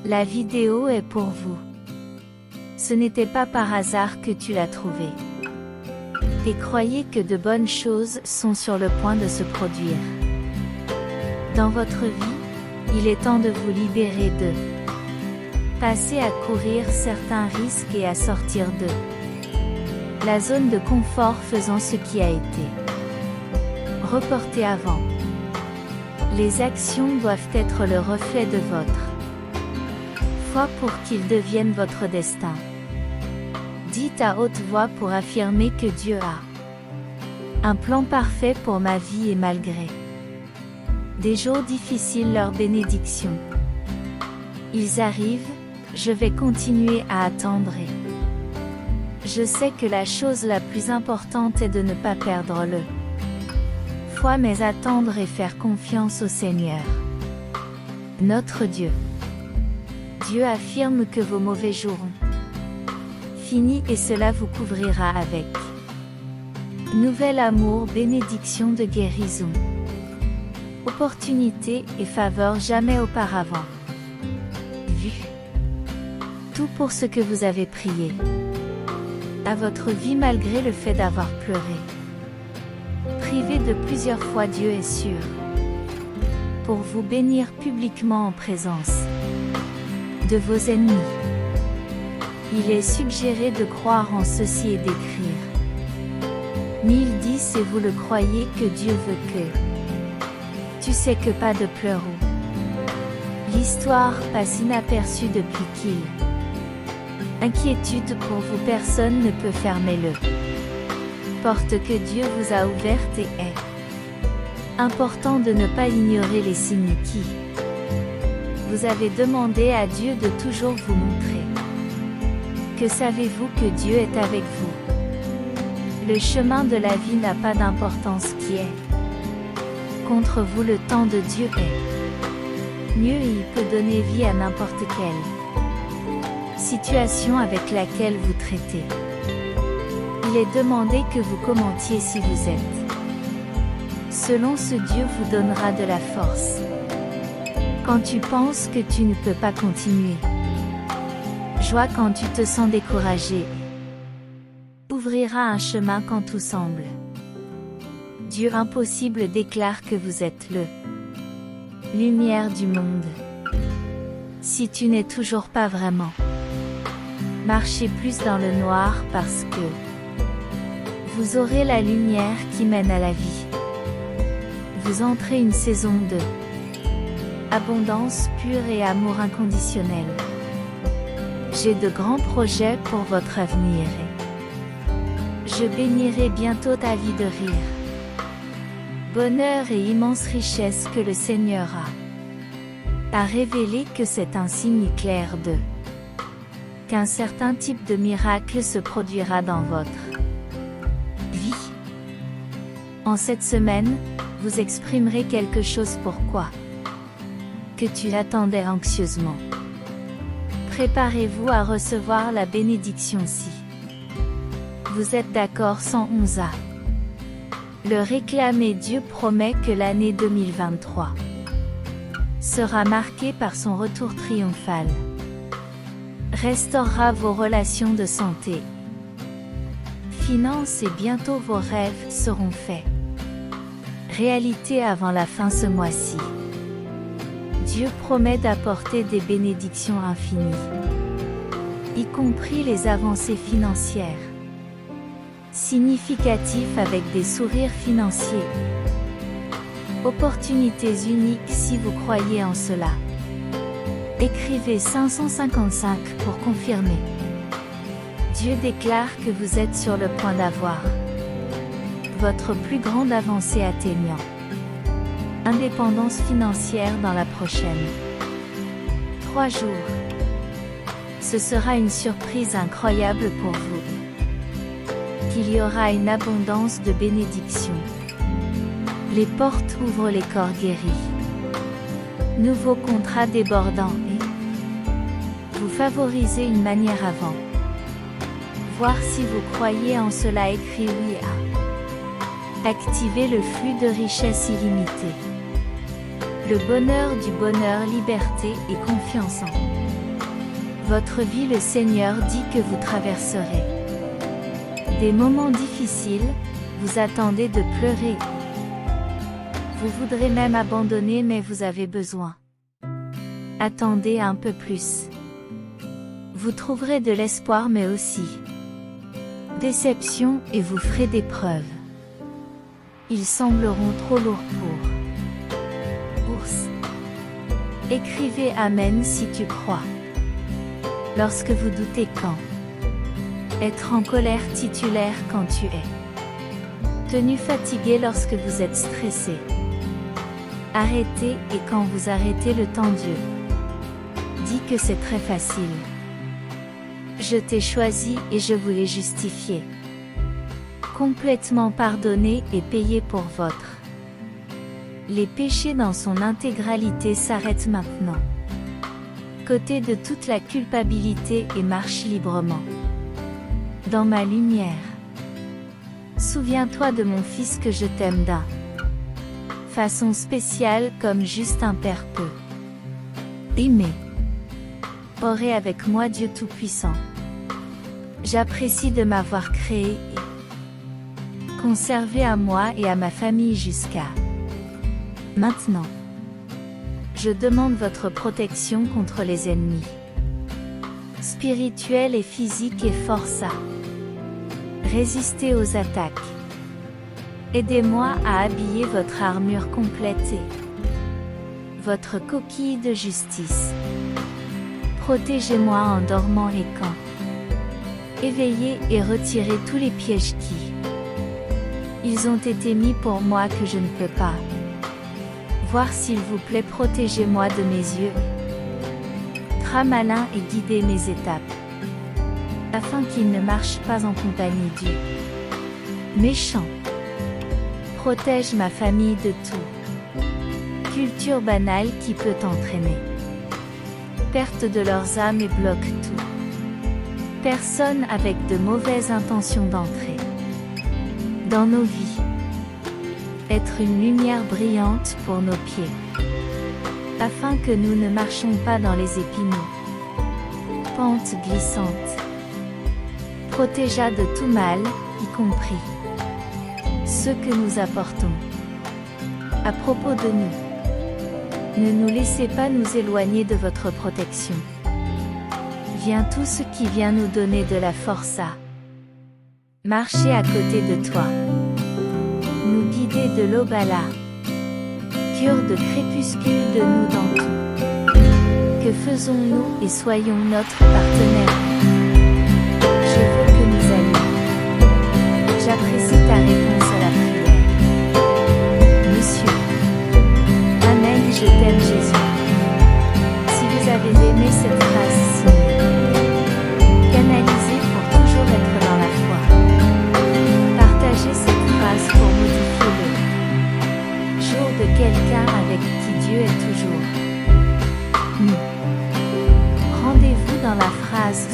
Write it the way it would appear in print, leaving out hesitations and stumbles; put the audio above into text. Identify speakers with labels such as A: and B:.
A: La vidéo est pour vous. Ce n'était pas par hasard que tu l'as trouvée. Et croyez que de bonnes choses sont sur le point de se produire. Dans votre vie, il est temps de vous libérer de passer à courir certains risques et à sortir de la zone de confort faisant ce qui a été reporté avant. Les actions doivent être le reflet de votre foi pour qu'ils deviennent votre destin. Dites à haute voix pour affirmer que Dieu a un plan parfait pour ma vie et malgré des jours difficiles, leur bénédiction. Ils arrivent, je vais continuer à attendre et je sais que la chose la plus importante est de ne pas perdre le foi mais attendre et faire confiance au Seigneur. Notre Dieu. Dieu affirme que vos mauvais jours ont fini et cela vous couvrira avec nouvel amour, bénédiction de guérison, opportunité et faveur jamais auparavant vu. Tout pour ce que vous avez prié à votre vie malgré le fait d'avoir pleuré. Privé de plusieurs fois, Dieu est sûr pour vous bénir publiquement en présence de vos ennemis. Il est suggéré de croire en ceci et d'écrire 1010 et vous le croyez que Dieu veut que tu sais que pas de pleurs où l'histoire passe inaperçue depuis qu'il inquiétude pour vous personne ne peut fermer le porte que Dieu vous a ouverte et est important de ne pas ignorer les signes qui vous avez demandé à Dieu de toujours vous montrer. Que savez-vous que Dieu est avec vous? Le chemin de la vie n'a pas d'importance qui est contre vous, le temps de Dieu est mieux et il peut donner vie à n'importe quelle situation avec laquelle vous traitez. Il est demandé que vous commentiez si vous êtes. Selon ce Dieu vous donnera de la force. Quand tu penses que tu ne peux pas continuer. Joie quand tu te sens découragé. Ouvrira un chemin quand tout semble. Dieu impossible déclare que vous êtes le lumière du monde. Si tu n'es toujours pas vraiment, marchez plus dans le noir parce que vous aurez la lumière qui mène à la vie. Vous entrez une saison de abondance pure et amour inconditionnel. J'ai de grands projets pour votre avenir et je bénirai bientôt ta vie de rire, bonheur et immense richesse que le Seigneur a révélé que c'est un signe clair qu'un certain type de miracle se produira dans votre vie. En cette semaine, vous exprimerez quelque chose pourquoi que tu attendais anxieusement. Préparez-vous à recevoir la bénédiction si vous êtes d'accord. 111a. Le réclamer. Dieu promet que l'année 2023 sera marquée par son retour triomphal. Restaurera vos relations de santé, finances et bientôt vos rêves seront faits réalité avant la fin ce mois-ci. Dieu promet d'apporter des bénédictions infinies, y compris les avancées financières significatives avec des sourires financiers. Opportunités uniques si vous croyez en cela. Écrivez 555 pour confirmer. Dieu déclare que vous êtes sur le point d'avoir votre plus grande avancée atteignant indépendance financière dans la prochaine 3 jours. Ce sera une surprise incroyable pour vous. Qu'il y aura une abondance de bénédictions. Les portes ouvrent, les corps guéris. Nouveaux contrats débordants et vous favorisez une manière avant. Voir si vous croyez en cela. Écrit oui à activer le flux de richesse illimitée. Le bonheur du bonheur, liberté et confiance en votre vie. Le Seigneur dit que vous traverserez des moments difficiles, vous attendez de pleurer. Vous voudrez même abandonner, mais vous avez besoin. Attendez un peu plus. Vous trouverez de l'espoir, mais aussi déception, et vous ferez des preuves. Ils sembleront trop lourds pour ours. Écrivez Amen si tu crois. Lorsque vous doutez, quand être en colère, titulaire quand tu es tenu fatigué, lorsque vous êtes stressé. Arrêtez, et quand vous arrêtez, le temps Dieu dit que c'est très facile. Je t'ai choisi et je vous l'ai justifié. Complètement pardonné et payé pour votre. Les péchés dans son intégralité s'arrêtent maintenant. Côté de toute la culpabilité et marche librement dans ma lumière. Souviens-toi de mon fils que je t'aime d'un façon spéciale, comme juste un père peut aimer. Orez avec moi, Dieu Tout-Puissant. J'apprécie de m'avoir créé et conservé à moi et à ma famille jusqu'à maintenant. Je demande votre protection contre les ennemis spirituels et physiques, et force à résister aux attaques. Aidez-moi à habiller votre armure complète et votre coquille de justice. Protégez-moi en dormant et quand éveillé, et retirez tous les pièges qui ils ont été mis pour moi, que je ne peux pas voir. S'il vous plaît, protégez-moi de mes yeux très malins et guidez mes étapes, afin qu'ils ne marchent pas en compagnie du méchant. Protège ma famille de tout culture banale qui peut entraîner perte de leurs âmes, et bloque tout personne avec de mauvaises intentions d'entrer dans nos vies. Être une lumière brillante pour nos pieds, afin que nous ne marchions pas dans les épineux pentes glissantes. Protégea de tout mal, y compris ceux que nous apportons à propos de nous. Ne nous laissez pas nous éloigner de votre protection. Viens tout ce qui vient nous donner de la force à marcher à côté de toi. Nous guider de l'aube à la cure de crépuscule, de nous dans tout. Que faisons-nous, et soyons notre partenaire. Je veux que nous allions. J'apprécie ta réponse à la prière, Monsieur. Amen. Je t'aime, Jésus. Si vous avez aimé cette phrase, canalisez pour toujours être dans la foi. Partagez cette phrase pour modifier le jour de quelqu'un avec qui Dieu est toujours nous. Rendez-vous dans la phrase